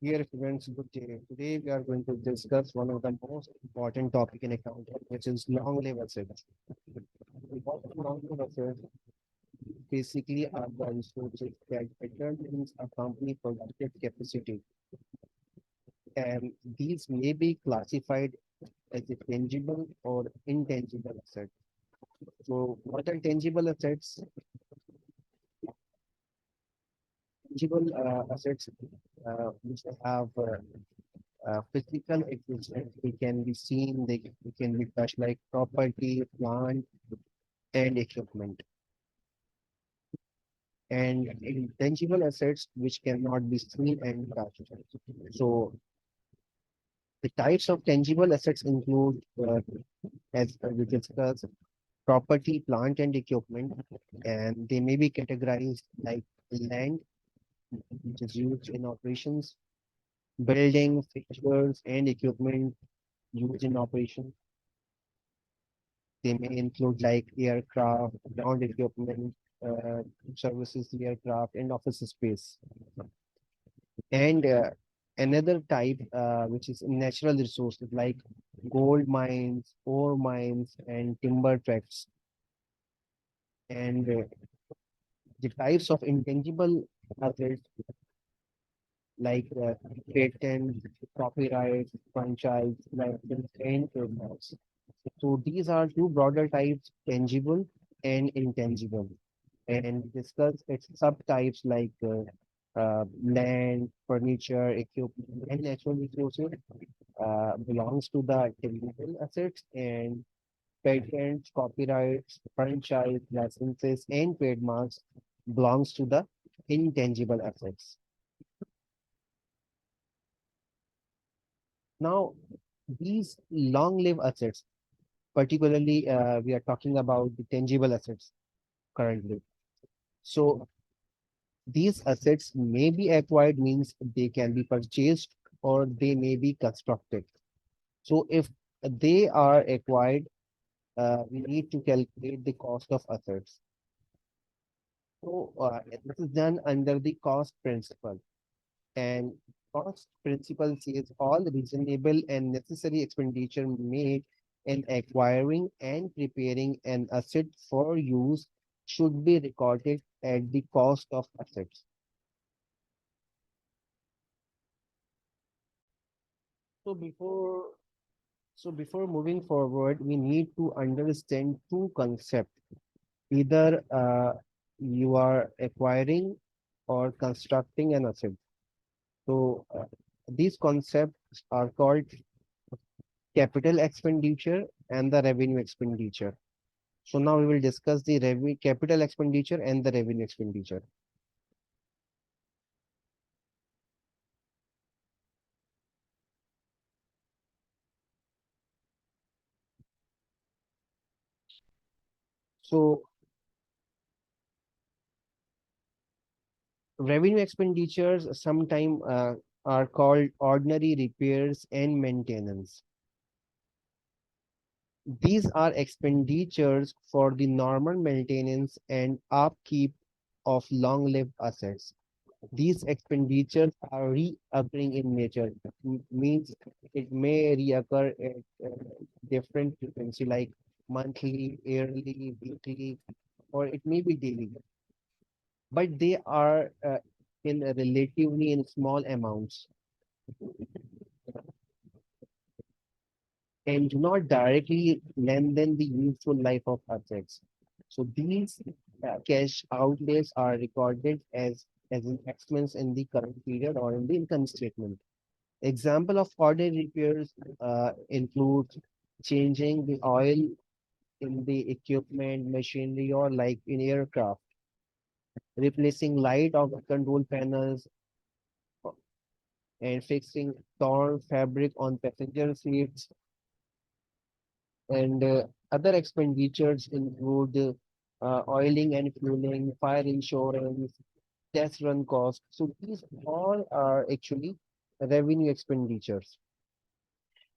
Dear students, good day. Today we are going to discuss one of the most important topic in accounting, which is long-lived assets. Long-lived assets basically are the resources that determines a company productive capacity, and these may be classified as a tangible or intangible assets. So, what are tangible assets? Tangible assets which have physical existence. They can be seen, they can be touched like property, plant, and equipment. And intangible assets which cannot be seen and touched. So the types of tangible assets include, as we discussed, property, plant, and equipment, and they may be categorized like land, which is used in operations, building, fixtures, and equipment used in operations. They may include like aircraft, ground equipment, uh, services, aircraft, and office space. And another type, which is natural resources like gold mines, ore mines, and timber tracts. And the types of intangible assets like patent, copyright, franchise, license, and trademarks. So these are two broader types, tangible and intangible. And discuss its subtypes like land, furniture, equipment, and natural resources belongs to the tangible assets, and patents, copyrights, franchise, licenses, and trademarks belongs to the intangible assets. Now, these long-lived assets, particularly we are talking about the tangible assets currently. So these assets may be acquired, means they can be purchased or they may be constructed. So if they are acquired, we need to calculate the cost of assets. So this is done under the cost principle. And cost principle says all reasonable and necessary expenditure made in acquiring and preparing an asset for use should be recorded at the cost of assets. So before before moving forward, we need to understand two concepts. Either you are acquiring or constructing an asset. So these concepts are called capital expenditure and the revenue expenditure. So now we will discuss the revenue capital expenditure and the revenue expenditure. So revenue expenditures sometimes are called ordinary repairs and maintenance. These are expenditures for the normal maintenance and upkeep of long-lived assets. These expenditures are reoccurring in nature, means it may reoccur at different frequency like monthly, yearly, weekly, or it may be daily, but they are in relatively in small amounts and do not directly lengthen the useful life of assets. So these cash outlays are recorded as an expense in the current period or in the income statement. Example of ordinary repairs include changing the oil in the equipment, machinery, or like in aircraft, replacing light of control panels, and fixing torn fabric on passenger seats. And other expenditures include oiling and fueling, fire insurance, test run costs. So these all are actually revenue expenditures.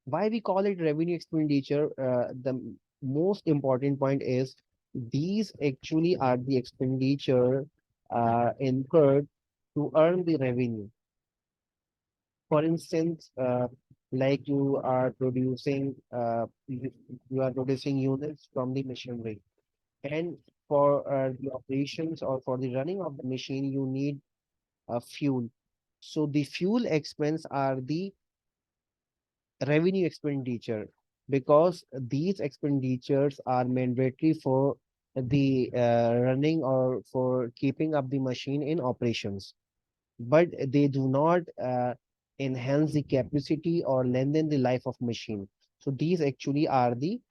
Why we call it revenue expenditure? The most important point is these actually are the expenditure incurred to earn the revenue. For instance, like you are producing units from the machinery, and for the operations or for the running of the machine, you need fuel. So the fuel expense are the revenue expenditure, because these expenditures are mandatory for the running or for keeping up the machine in operations, but they do not enhance the capacity or lengthen the life of machine. So these actually are the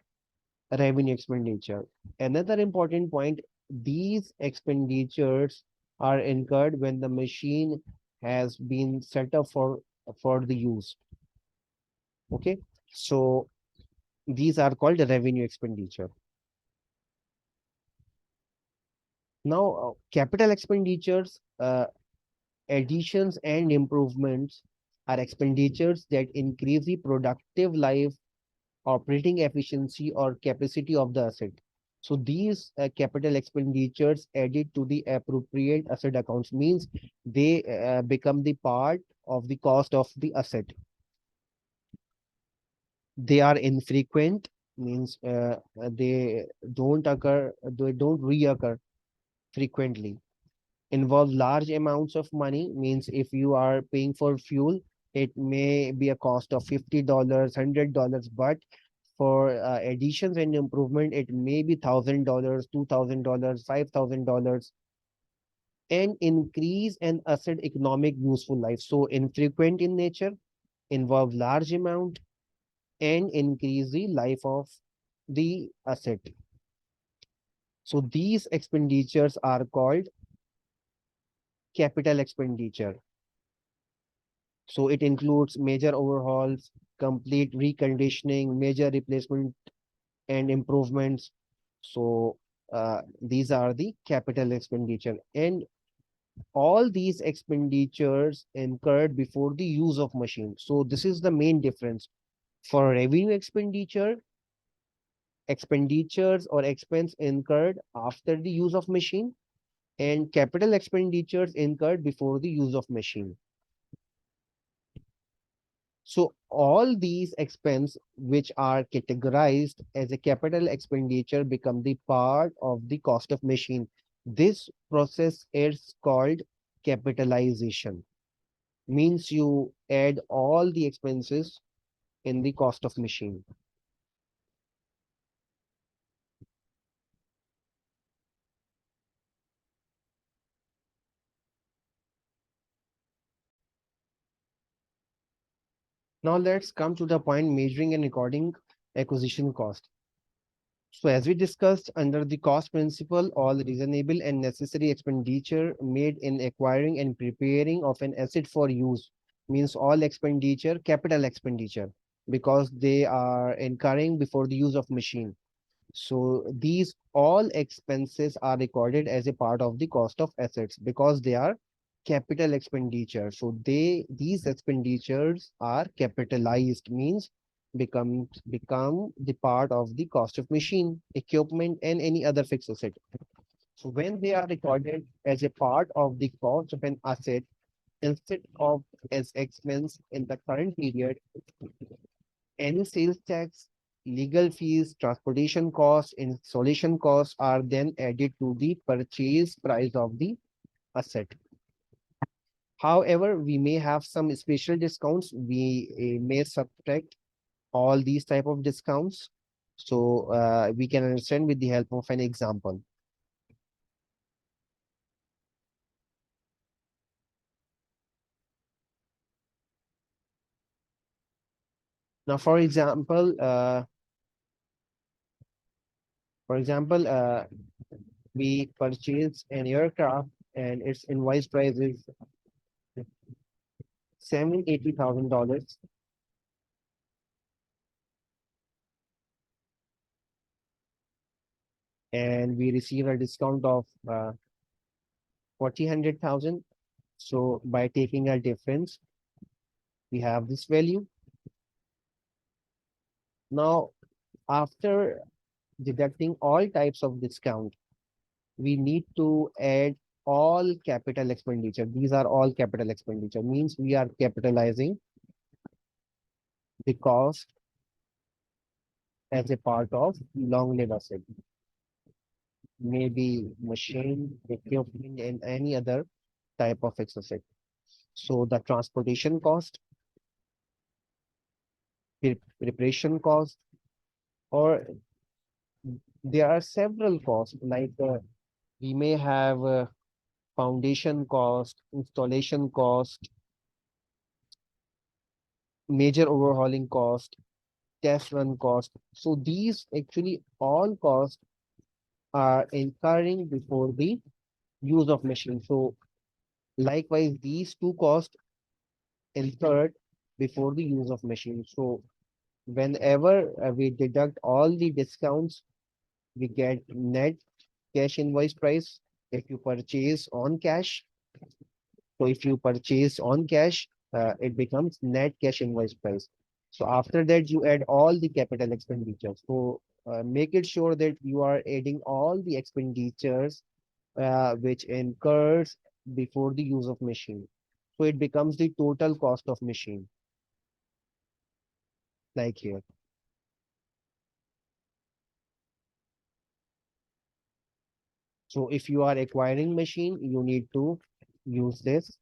revenue expenditure. Another important point, these expenditures are incurred when the machine has been set up for the use. Okay, so these are called revenue expenditure. Now, capital expenditures, additions and improvements are expenditures that increase the productive life, operating efficiency, or capacity of the asset. So these capital expenditures added to the appropriate asset accounts means they become the part of the cost of the asset. They are infrequent, means they don't reoccur frequently. Involve large amounts of money, means if you are paying for fuel, it may be a cost of $50, $100, but for additions and improvement, it may be $1,000, $2,000, $5,000, and increase an asset economic useful life. So infrequent in nature, involve large amount, and increase the life of the asset. So these expenditures are called capital expenditure. So it includes major overhauls, complete reconditioning, major replacement and improvements. So these are the capital expenditure. And all these expenditures incurred before the use of machine. So this is the main difference. For revenue expenditure, expenditures or expense incurred after the use of machine, and capital expenditures incurred before the use of machine. So all these expense which are categorized as a capital expenditure become the part of the cost of machine. This process is called capitalization. Means you add all the expenses in the cost of machine. Now let's come to the point measuring and recording acquisition cost. So as we discussed under the cost principle, all reasonable and necessary expenditure made in acquiring and preparing of an asset for use, means all expenditure, capital expenditure, because they are incurring before the use of machine. So these all expenses are recorded as a part of the cost of assets because they are capital expenditure. So these expenditures are capitalized, means become the part of the cost of machine, equipment, and any other fixed asset. So when they are recorded as a part of the cost of an asset instead of as expense in the current period, any sales tax, legal fees, transportation costs, installation costs are then added to the purchase price of the asset. However, we may have some special discounts. We may subtract all these type of discounts. So we can understand with the help of an example. Now, for example, we purchase an aircraft and its invoice price is $780,000, and we receive a discount of 400,000. So by taking a difference, we have this value. Now, after deducting all types of discount, we need to add all capital expenditure. These are all capital expenditure, means we are capitalizing the cost as a part of long-lived asset, maybe machine, equipment, and any other type of fixed asset. So the transportation cost, preparation cost, or there are several costs like we may have foundation cost, installation cost, major overhauling cost, test run cost. So these actually all costs are incurring before the use of machine. So likewise, these two costs incurred before the use of machine. So whenever we deduct all the discounts, we get net cash invoice price if you purchase on cash. So if you purchase on cash, it becomes net cash invoice price. So after that, you add all the capital expenditures. So make it sure that you are adding all the expenditures which incurs before the use of machine. So it becomes the total cost of machine, like here. So if you are acquiring machine, you need to use this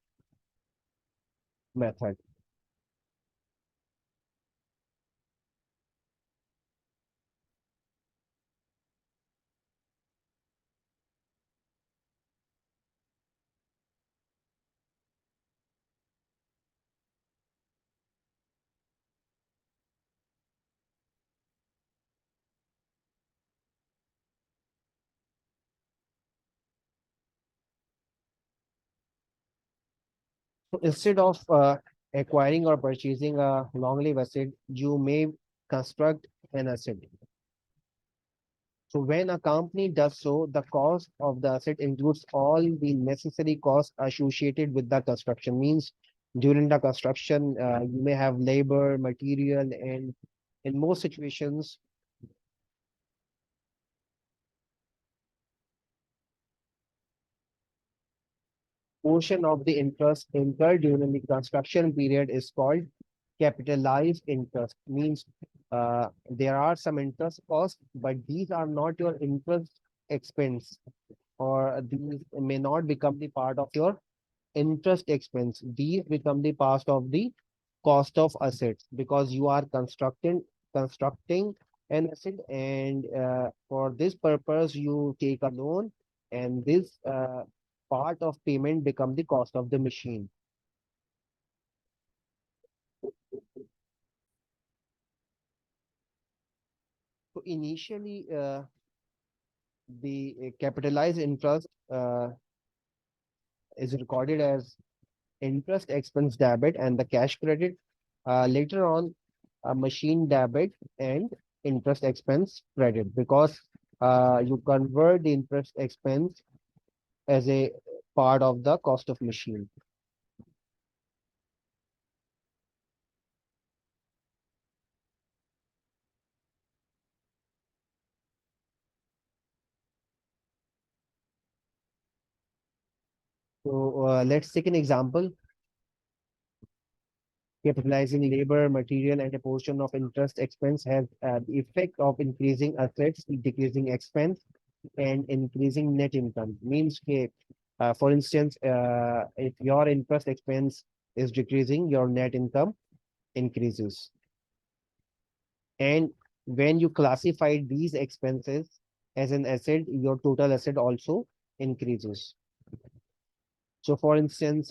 method. So instead of acquiring or purchasing a long-lived asset, you may construct an asset. So when a company does so, the cost of the asset includes all the necessary costs associated with the construction. Means during the construction, you may have labor, material, and in most situations, portion of the interest incurred during the construction period is called capitalized interest. Means there are some interest costs, but these are not your interest expense, or these may not become the part of your interest expense. These become the part of the cost of assets because you are constructing an asset, and for this purpose you take a loan, and this part of payment become the cost of the machine. So initially, the capitalized interest is recorded as interest expense debit and the cash credit. Later on, a machine debit and interest expense credit, because you convert the interest expense as a part of the cost of machine. So let's take an example. Capitalizing labor, material, and a portion of interest expense has the effect of increasing assets, decreasing expense, and increasing net income. Means, for instance, if your interest expense is decreasing, your net income increases. And when you classify these expenses as an asset, your total asset also increases. So, for instance,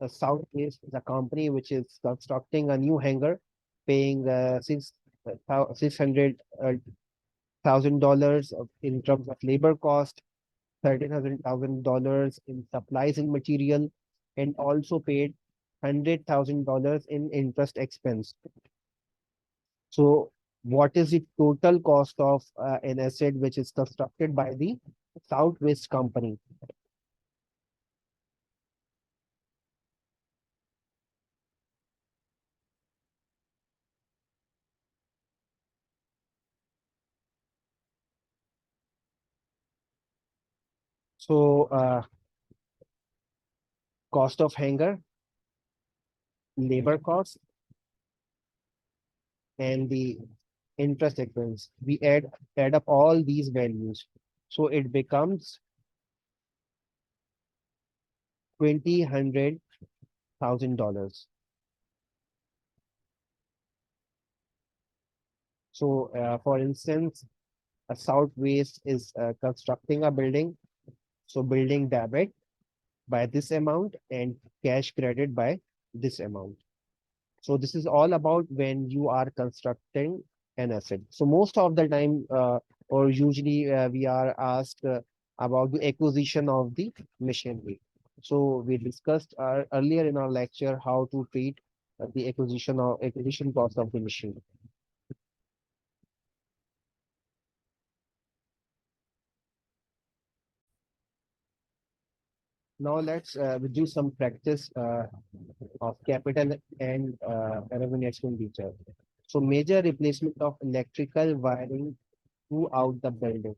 Southeast is a company which is constructing a new hangar, paying $600,000 in terms of labor cost, $30,000 in supplies and material, and also paid $100,000 in interest expense. So, what is the total cost of an asset which is constructed by the Southwest company? So, cost of hangar, labor cost, and the interest expense. We add up all these values. So it becomes $200,000. So for instance, a Southwest is constructing a building. So building debit by this amount and cash credit by this amount. So this is all about when you are constructing an asset. So most of the time, or usually we are asked about the acquisition of the machinery. So we discussed earlier in our lecture how to treat the acquisition cost of the machine. Now let's do some practice of capital and revenue expenditure. So major replacement of electrical wiring throughout the building.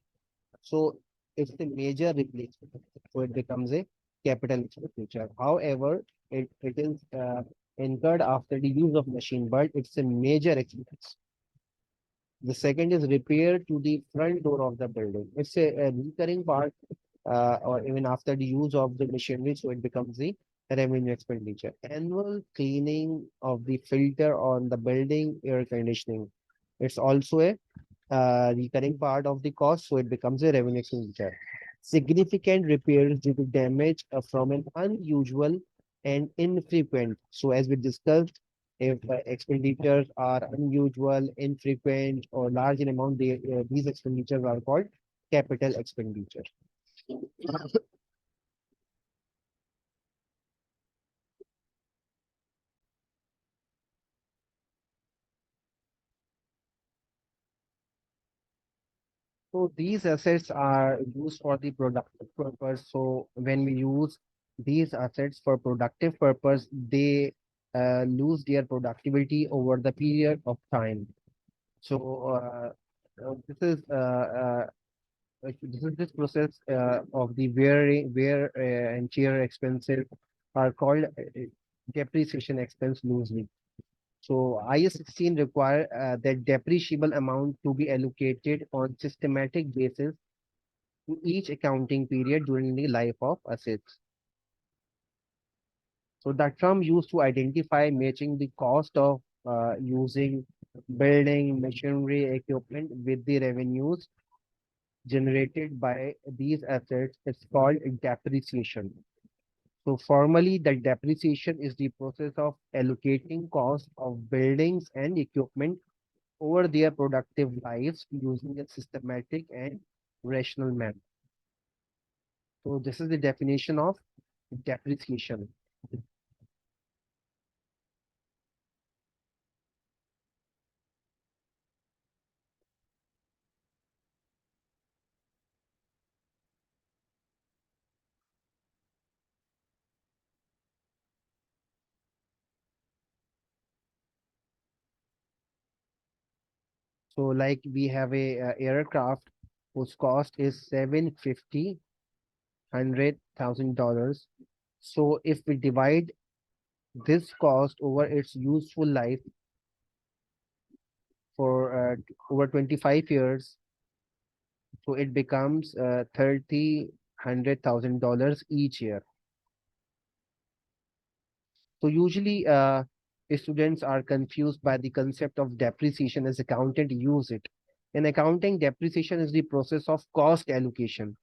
So it's a major replacement. So it becomes a capital expenditure. However, it is incurred after the use of machine, but it's a major expense. The second is repair to the front door of the building. It's a recurring part, or even after the use of the machinery, so it becomes the revenue expenditure. Annual cleaning of the filter on the building air conditioning. It's also a recurring part of the cost, so it becomes a revenue expenditure. Significant repairs due to damage from an unusual and infrequent. So, as we discussed, if expenditures are unusual, infrequent, or large in amount, these expenditures are called capital expenditure. So these assets are used for the productive purpose. So when we use these assets for productive purpose, they lose their productivity over the period of time. So this is this process of the wear and tear expenses are called depreciation expense loosely. So IS 16 require that depreciable amount to be allocated on systematic basis to each accounting period during the life of assets. So the term used to identify matching the cost of using building, machinery, equipment with the revenues generated by these assets is called depreciation. So formally, the depreciation is the process of allocating cost of buildings and equipment over their productive lives using a systematic and rational manner. So this is the definition of depreciation. So like we have a aircraft whose cost is 750 $100,000. So if we divide this cost over its useful life for over 25 years, so it becomes 30 $100,000 each year. So usually students are confused by the concept of depreciation as accountant use it. In accounting, depreciation is the process of cost allocation,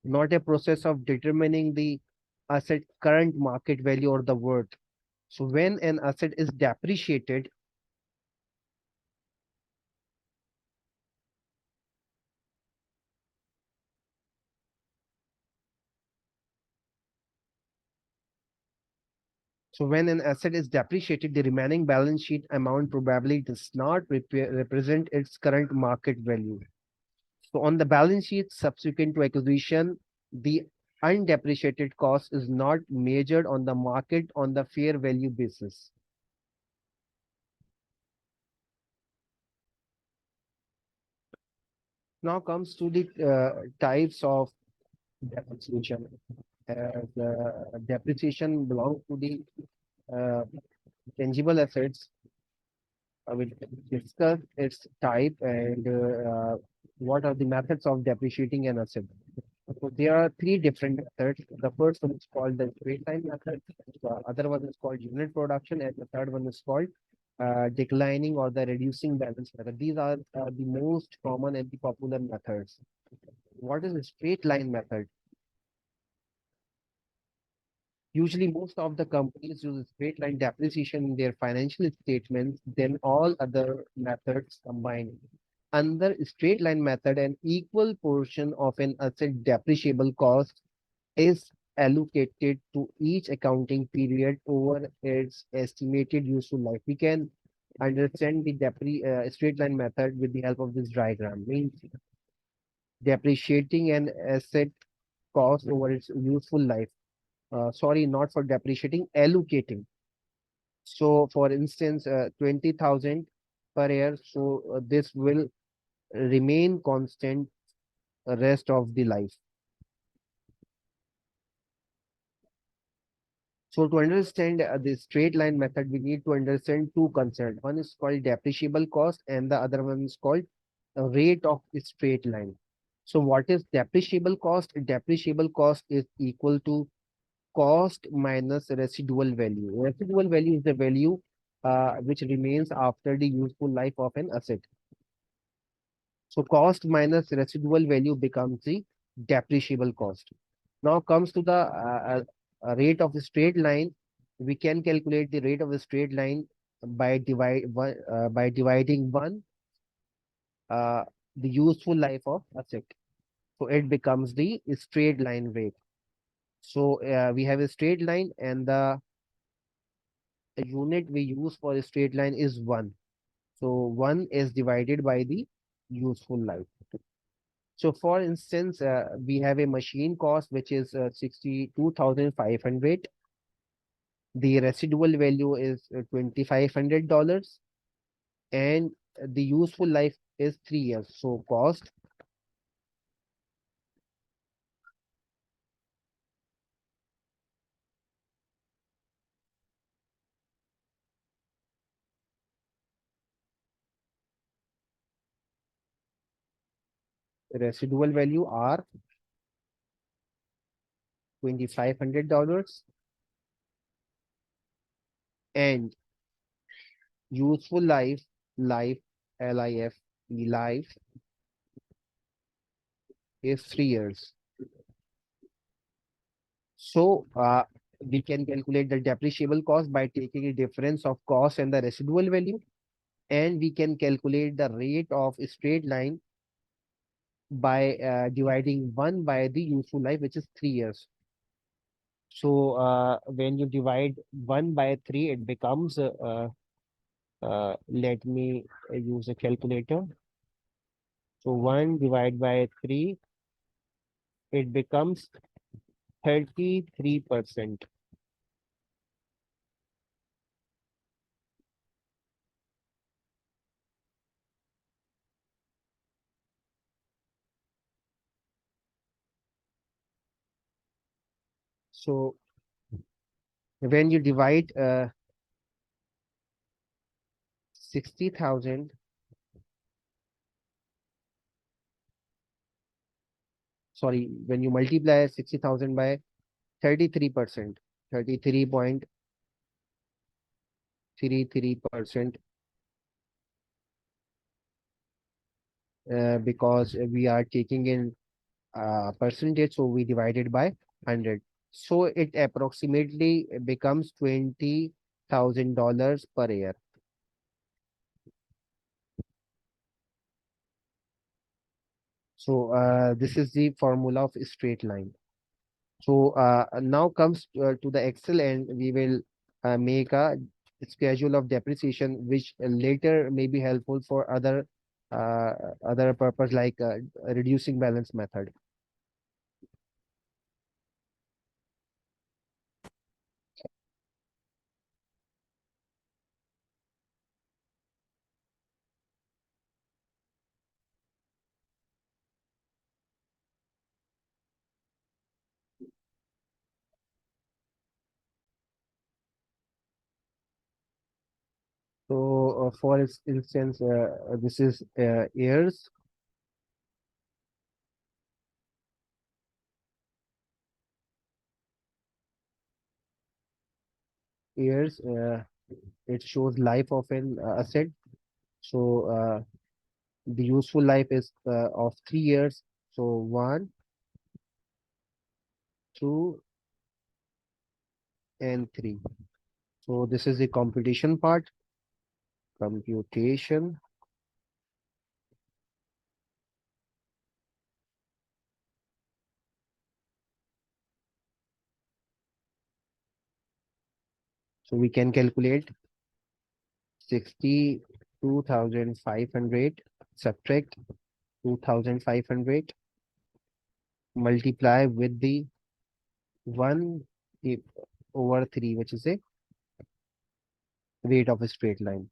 not a process of determining the asset current market value or the worth. So when an asset is depreciated, the remaining balance sheet amount probably does not represent its current market value. So on the balance sheet subsequent to acquisition, the undepreciated cost is not measured on the market on the fair value basis. Now comes to the types of depreciation. Depreciation belongs to the uh, tangible assets I will discuss its type and what are the methods of depreciating an asset. So there are three different methods. The first one is called the straight line method. The other one is called unit production, and the third one is called declining or the reducing balance method. These are the most common and the popular methods. What is a straight line method? Usually, most of the companies use straight line depreciation in their financial statements, then all other methods combined. Under straight line method, an equal portion of an asset depreciable cost is allocated to each accounting period over its estimated useful life. We can understand the straight line method with the help of this diagram. Means depreciating an asset cost over its useful life. Sorry, not for depreciating, allocating. So, for instance, 20,000 per year. So, this will remain constant rest of the life. So, to understand the straight line method, we need to understand two concepts. One is called depreciable cost, and the other one is called rate of straight line. So, what is depreciable cost? Depreciable cost is equal to cost minus residual value. Residual value is the value which remains after the useful life of an asset. So cost minus residual value becomes the depreciable cost. Now comes to the rate of a straight line. We can calculate the rate of a straight line by dividing one uh, the useful life of asset. So it becomes the straight line rate. So we have a straight line and the unit we use for a straight line is 1. So 1 is divided by the useful life. So for instance, we have a machine cost which is 62,500. The residual value is $2,500 and the useful life is 3 years. So cost residual value are $2,500 and useful life LIF life is 3 years. So we can calculate the depreciable cost by taking a difference of cost and the residual value, and we can calculate the rate of a straight line by dividing 1 by the useful life, which is 3 years. So when you divide 1 by 3, it becomes, let me use a calculator. So 1 divided by 3, it becomes 33%. So when you divide 60,000, sorry, when you multiply 60,000 by 33%, 33.33%, because we are taking in percentage, so we divide it by 100. So it approximately becomes $20,000 per year. So this is the formula of straight line. So now comes to the Excel, and we will make a schedule of depreciation, which later may be helpful for uh, other purpose like reducing balance method. So For instance, this is years, years. It shows life of an asset. So the useful life is of 3 years. So 1, 2, and 3. So this is the computation part. Computation. So we can calculate 62,500, subtract 2,500, multiply with the 1 i- over 3, which is a rate of a straight line.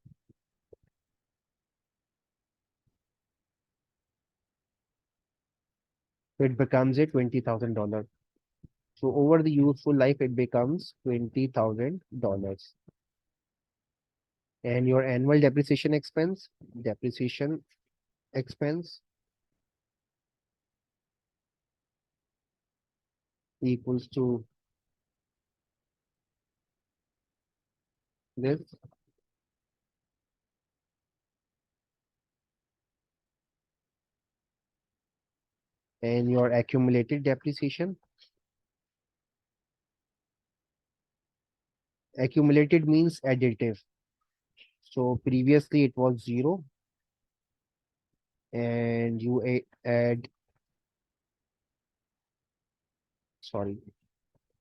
So it becomes a $20,000. So over the useful life, it becomes $20,000. And your annual depreciation expense equals to this. And your accumulated means additive. So previously it was 0, and you add, sorry,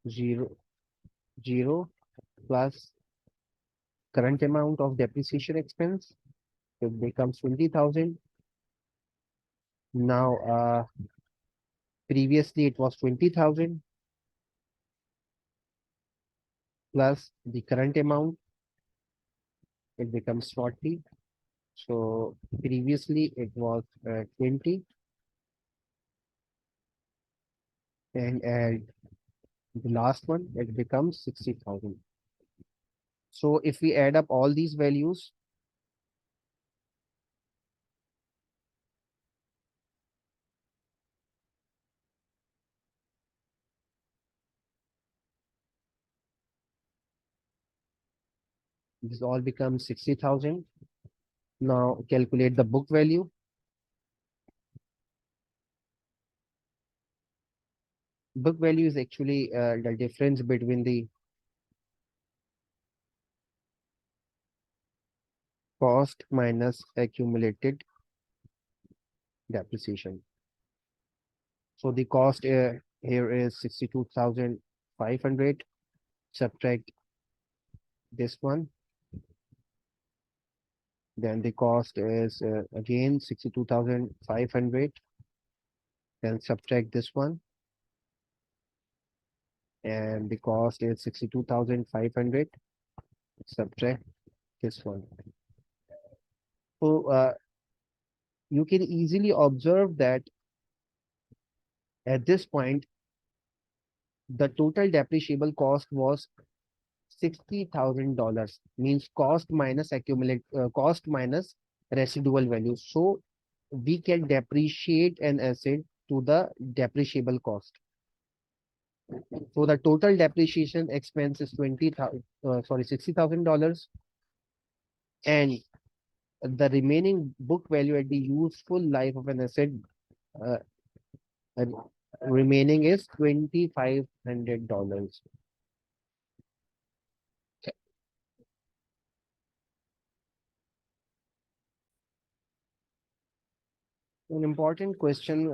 0, 0 plus current amount of depreciation expense. It becomes 20,000. Now, previously it was 20,000 plus the current amount, it becomes 40. So previously it was 20, and the last one, it becomes 60,000. So if we add up all these values, this all becomes 60,000. Now calculate the book value. Book value is actually the difference between the cost minus accumulated depreciation. So the cost here is 62,500. Subtract this one. Then the cost is again 62,500. Then subtract this one. And the cost is 62,500. Subtract this one. So you can easily observe that at this point, the total depreciable cost was $60,000, means cost minus residual value. So we can depreciate an asset to the depreciable cost. So the total depreciation expense is $60,000, and the remaining book value at the useful life of an asset uh, uh, remaining is $2,500. An important question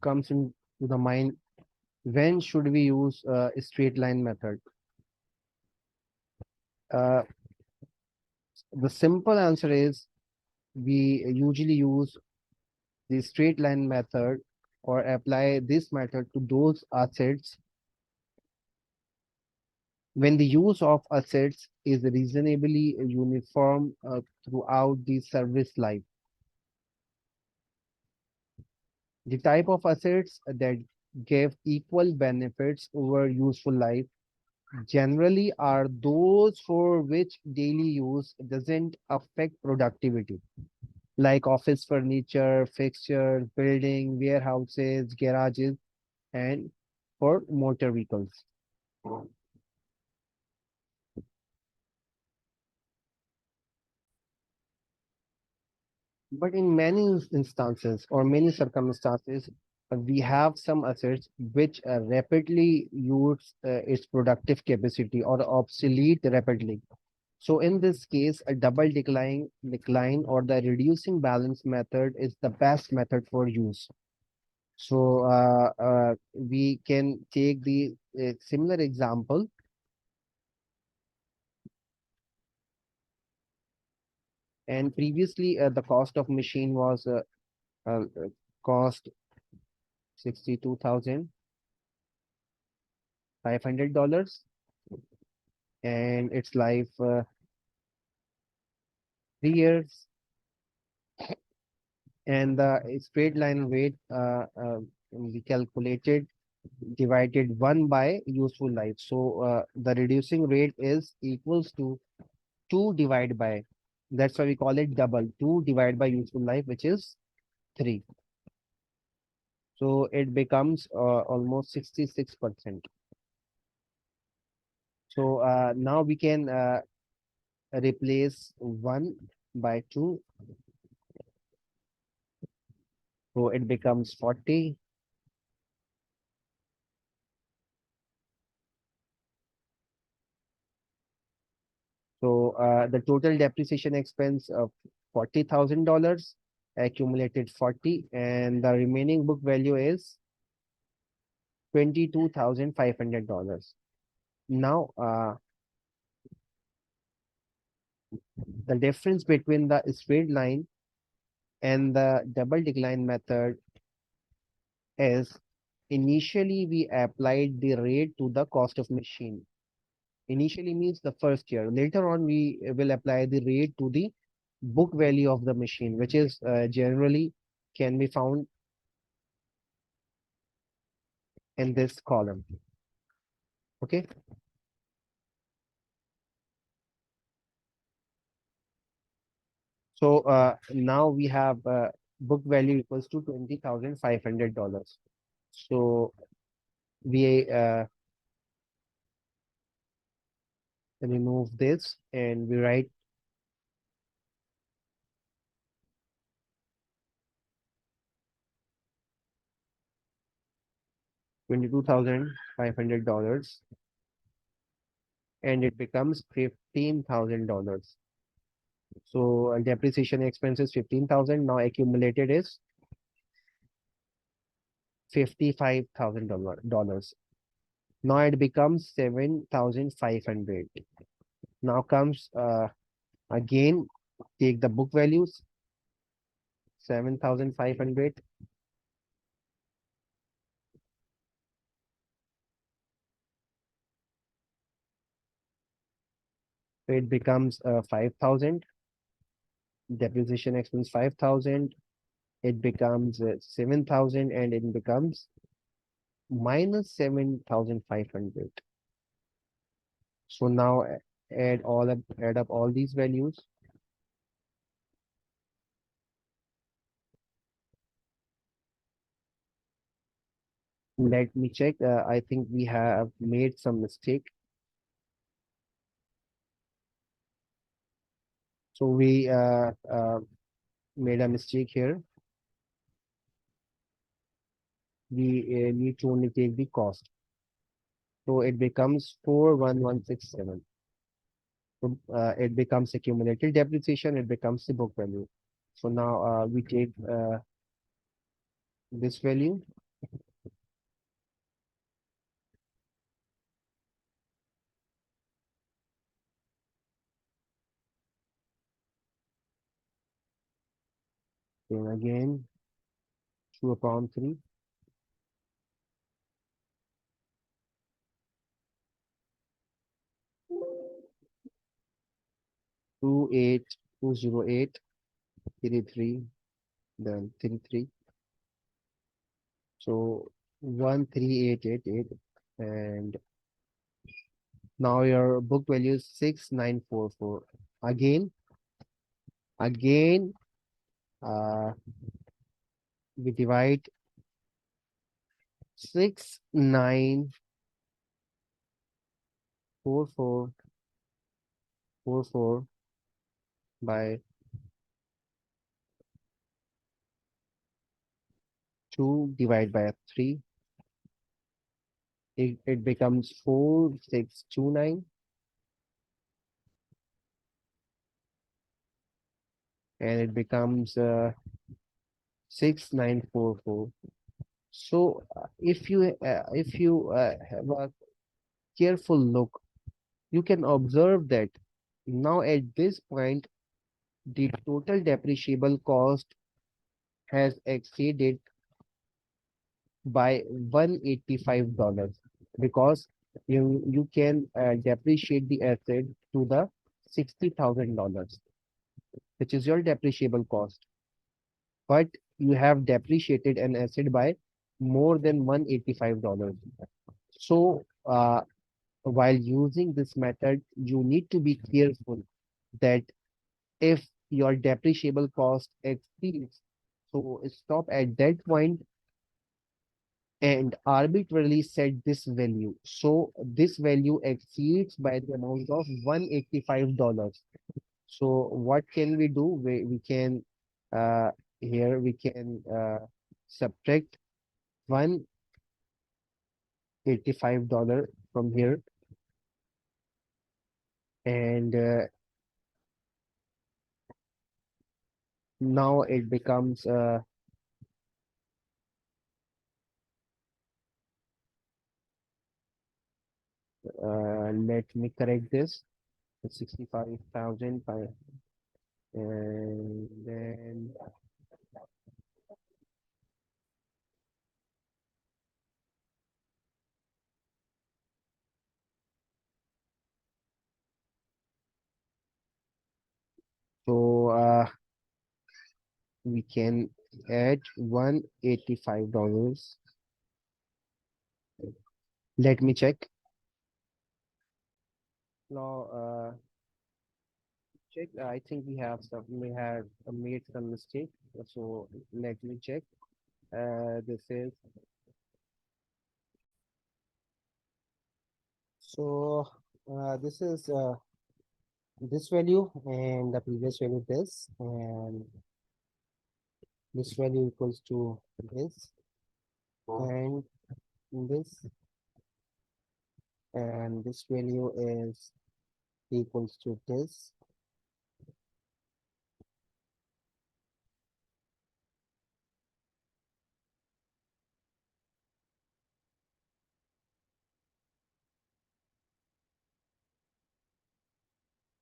comes into the mind: when should we use a straight line method? Uh, the simple answer is we usually use the straight line method or apply this method to those assets when the use of assets is reasonably uniform throughout the service life. The type of assets that give equal benefits over useful life generally are those for which daily use doesn't affect productivity, like office furniture, fixtures, building, warehouses, garages, and for motor vehicles. But in many instances or many circumstances, we have some assets which rapidly use its productive capacity or obsolete rapidly. So in this case, a double decline or the reducing balance method is the best method for use. So we can take the similar example. And previously, the cost of machine was cost $62,500, and its life 3 years. And the straight line rate we calculated divided one by useful life. So the reducing rate is equals to 2 divided by, that's why we call it double, 2 divided by useful life, which is 3. So it becomes almost 66%. So now we can replace 1 by 2. So it becomes 40. So the total depreciation expense of $40,000, accumulated 40, and the remaining book value is $22,500. Now, the difference between the straight line and the double decline method is initially we applied the rate to the cost of machine. Initially means the first year. Later on, we will apply the rate to the book value of the machine, which is generally can be found in this column. Okay. So now we have book value equals to $20,500. So we remove this and we write 22,500 and it becomes $15,000. So depreciation expense is 15,000. Now accumulated is $55,000. Now it becomes 7,500. Now comes again take the book values 7,500. So it becomes 5,000. Depreciation expense 5,000. It becomes 7,000 and it becomes minus 7,500. So now add up all these values. Let me check. I think we have made some mistake. So we made a mistake here. We need to only take the cost. So it becomes 41167. So it becomes accumulated depreciation. It becomes the book value. So now we take this value. Then again 2 upon 3. 28208 33, then 33. So 13888 and Now your book value is 6944. Again, again, uh, we divide 694444 by 2 divided by 3. It becomes 4629 and it becomes 6944. So if you have a careful look, you can observe that now at this point the total depreciable cost has exceeded by $185 because you can depreciate the asset to the $60,000, which is your depreciable cost. But you have depreciated an asset by more than $185. So while using this method, you need to be careful that if your depreciable cost exceeds, so stop at that point and arbitrarily set this value. So this value exceeds by the amount of $185. So what can we do? We can uh, here we can subtract $185 from here, and now it becomes let me correct this. 65,000 by and then so we can add $185. Let me check. Now check. I think we have made some mistake. So let me check. This is so this is this value and the previous value this and this value equals to this and this and this value is equals to this.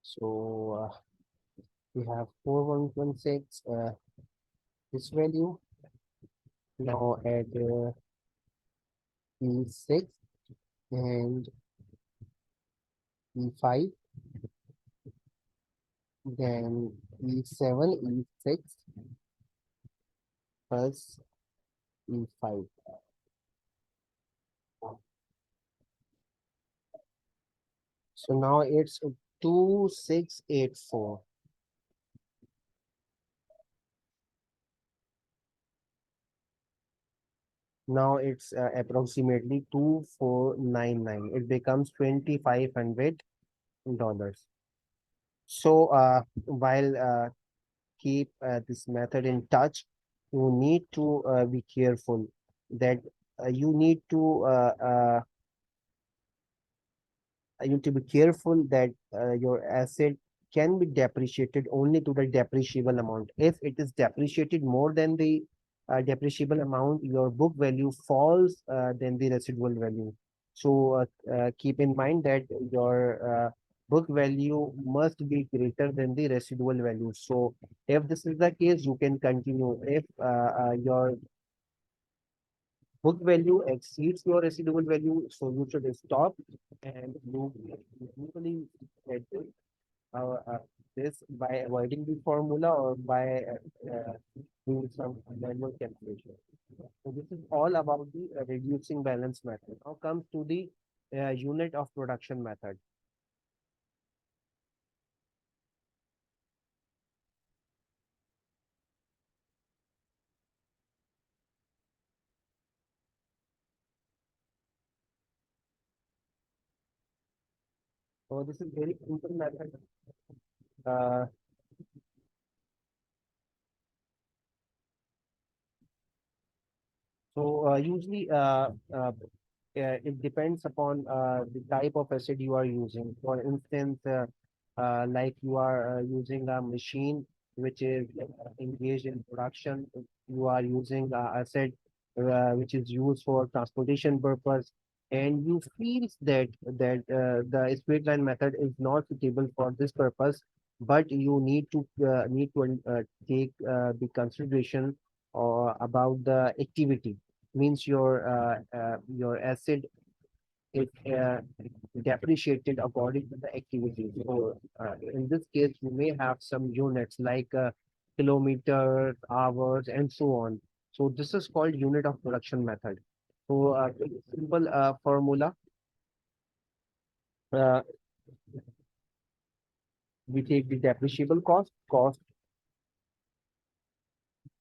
So we have 4116 this value. Now add E6 and E5, then E7, E6 plus E5. So now it's 2684. Now it's approximately 2499. It becomes $2,500. So while keep this method in touch, you need to be careful that you need to you need to be careful that your asset can be depreciated only to the depreciable amount. If it is depreciated more than the depreciable amount, your book value falls than the residual value. So keep in mind that your book value must be greater than the residual value. So if this is the case, you can continue. If your book value exceeds your residual value, so you should stop and you usually get this by avoiding the formula or by doing some manual calculation. So this is all about the reducing balance method. Now comes to the unit of production method. So this is very simple method. Uh, Usually, it depends upon the type of acid you are using. For instance, like you are using a machine which is engaged in production, you are using acid which is used for transportation purpose, and you feel that the straight line method is not suitable for this purpose, but you need to take the consideration about the activity. Means your acid is depreciated according to the activity. So in this case, you may have some units like kilometers, hours, and so on. So this is called unit of production method. So simple formula. Uh, we take the depreciable cost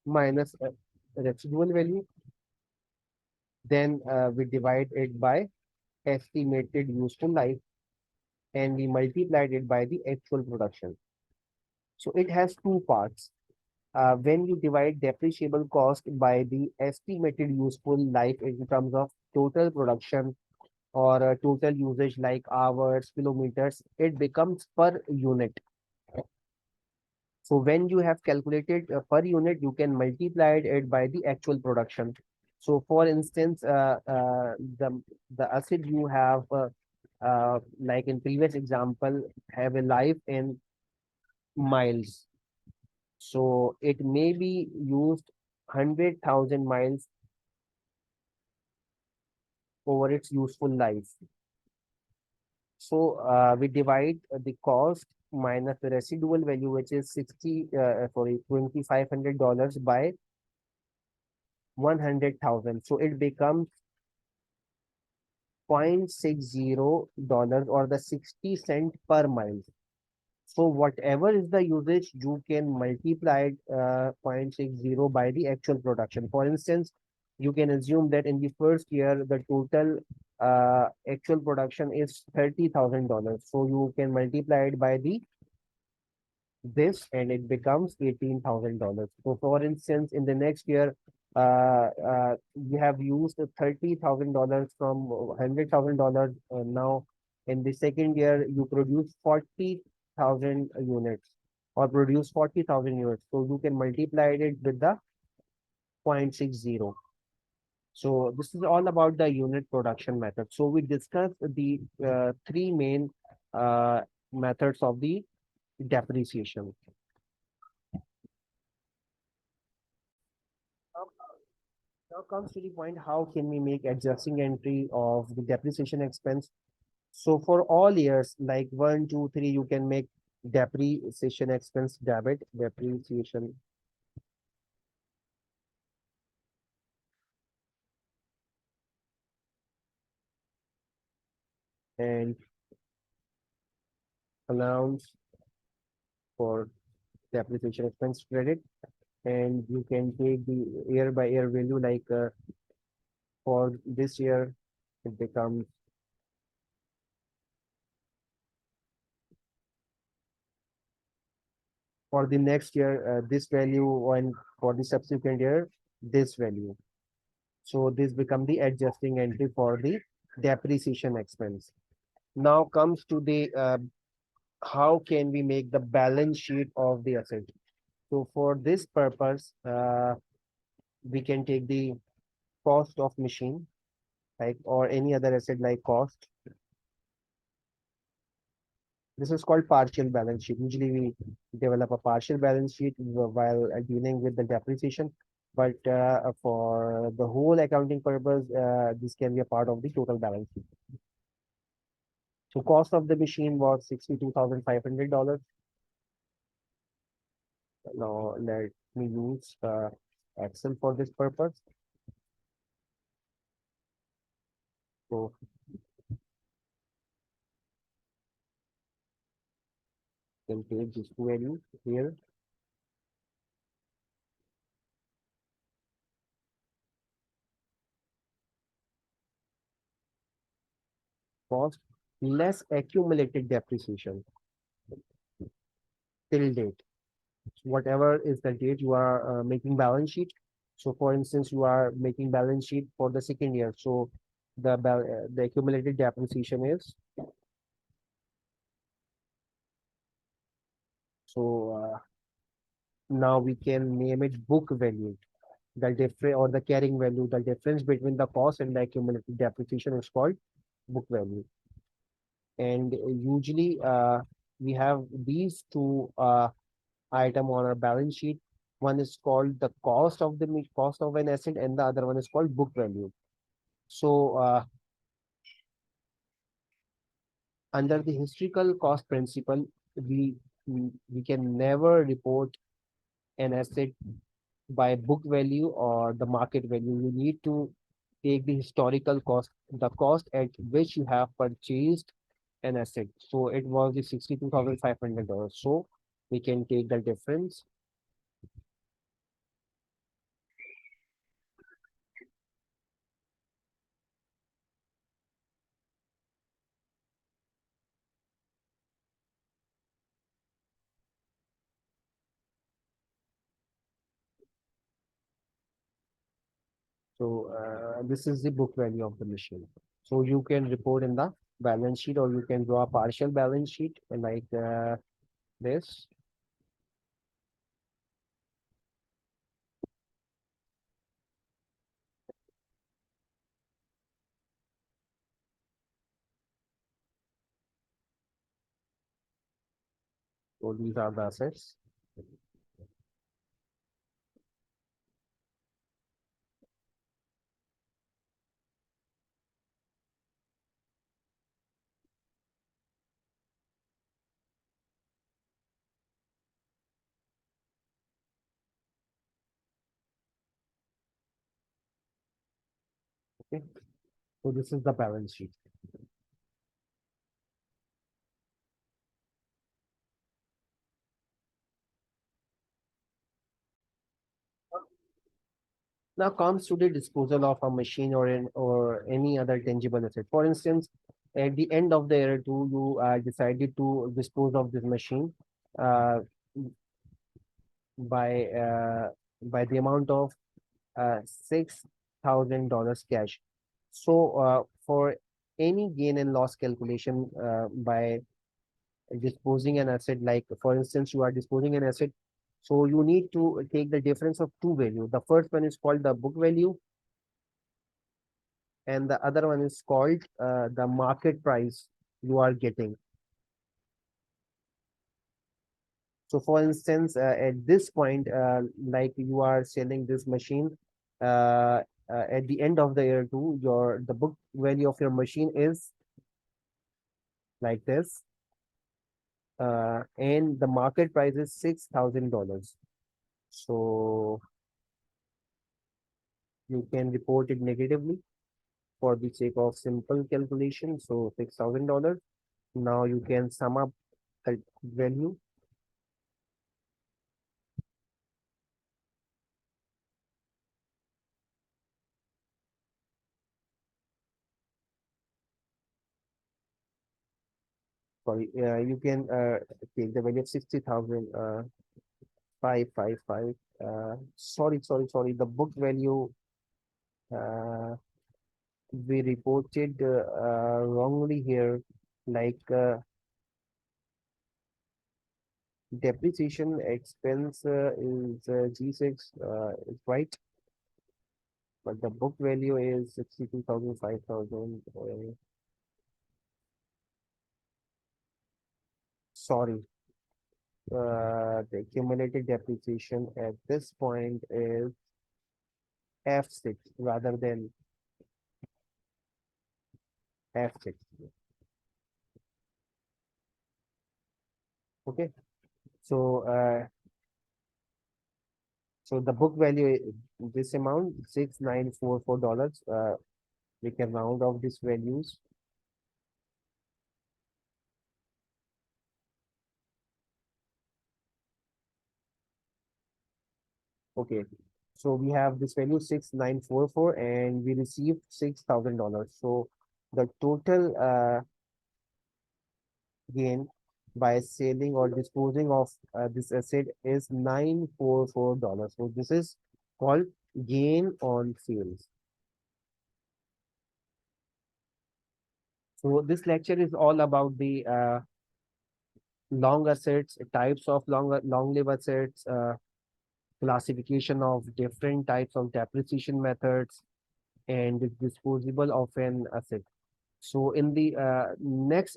minus residual value. Then we divide it by estimated useful life, and we multiplied it by the actual production. So it has two parts. When you divide depreciable cost by the estimated useful life in terms of total production or total usage like hours, kilometers, it becomes per unit. So when you have calculated per unit, you can multiply it by the actual production. So for instance, the acid you have, like in previous example, have a life in miles. So it may be used 100,000 miles over its useful life. So we divide the cost minus the residual value, which is $2,500 by 100,000. So it becomes $0.60 or the 60 cent per mile. So whatever is the usage, you can multiply it 0.60 by the actual production. For instance, you can assume that in the first year, the total actual production is $30,000. So you can multiply it by the this and it becomes $18,000. So for instance, in the next year, you have used $30,000 from $100,000. Now, in the second year, you produce 40,000 units or produce 40,000 units. So you can multiply it with the 0.60. So this is all about the unit production method. So we discussed the three main methods of the depreciation. Now comes to the point, how can we make adjusting entry of the depreciation expense? So for all years, like one, two, three, you can make depreciation expense debit, depreciation, and allowance for depreciation expense credit. And you can take the year by year value, like for this year, it becomes for the next year, this value, and for the subsequent year, this value. So this become the adjusting entry for the depreciation expense. Now comes to the how can we make the balance sheet of the asset. So for this purpose, we can take the cost of machine, like, or any other asset like cost. This is called partial balance sheet. Usually we develop a partial balance sheet while dealing with the depreciation, but for the whole accounting purpose, this can be a part of the total balance sheet. So cost of the machine was $62,500. Now let me use Excel for this purpose. So can take this value here. Cost less accumulated depreciation till date. Whatever is the date you are making balance sheet. So for instance, you are making balance sheet for the second year. So the accumulated depreciation is, so now we can name it book value. The difference or the carrying value, the difference between the cost and the accumulated depreciation is called book value. And usually we have these two item on our balance sheet. One is called the cost of an asset, and the other one is called book value. So under the historical cost principle, we we can never report an asset by book value or the market value. You need to take the historical cost, the cost at which you have purchased an asset. So it was the $62,500. So we can take the difference. So this is the book value of the machine. So you can report in the balance sheet, or you can draw a partial balance sheet like this. So these are the assets. Okay. So this is the balance sheet. Now comes to the disposal of a machine or any other tangible asset. For instance, at the end of the year two, you decided to dispose of this machine uh, by uh, by the amount of $6,000 cash. So for any gain and loss calculation by disposing an asset, like for instance, you are disposing an asset, so you need to take the difference of two value. The first one is called the book value, and the other one is called the market price you are getting. So for instance, at this point, like you are selling this machine, at the end of the year two, the book value of your machine is like this, and the market price is $6,000. So you can report it negatively for the sake of simple calculation. So $6,000. Now you can sum up the value. Sorry, you can take the value of 60,000, 555. Sorry. The book value uh, we reported wrongly here. Like depreciation expense is G6, is right, but the book value is 62,000, 5,000. Sorry, the accumulated depreciation at this point is F6 rather than F6. Okay, so so the book value this amount $6,944. We can round off these values. Okay. So we have this value 6944 and we received $6,000. So the total gain by selling or disposing of this asset is $944. So this is called gain on sales. So this lecture is all about the long assets, types of long-lived assets, classification of different types of depreciation methods, and the disposable of an asset. So in the next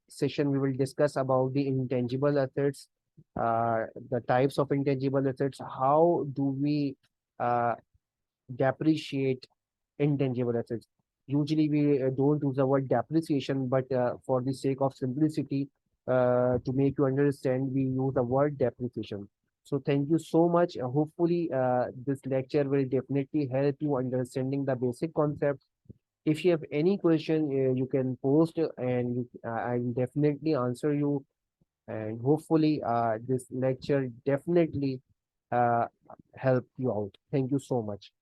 session, we will discuss about the intangible assets, the types of intangible assets, how do we uh, depreciate intangible assets. Usually, we don't use the word depreciation, but for the sake of simplicity, to make you understand, we use the word depreciation. So, thank you so much. Hopefully, this lecture will definitely help you understanding the basic concepts. If you have any question, you can post and I will definitely answer you. And hopefully, this lecture definitely uh, help you out. Thank you so much.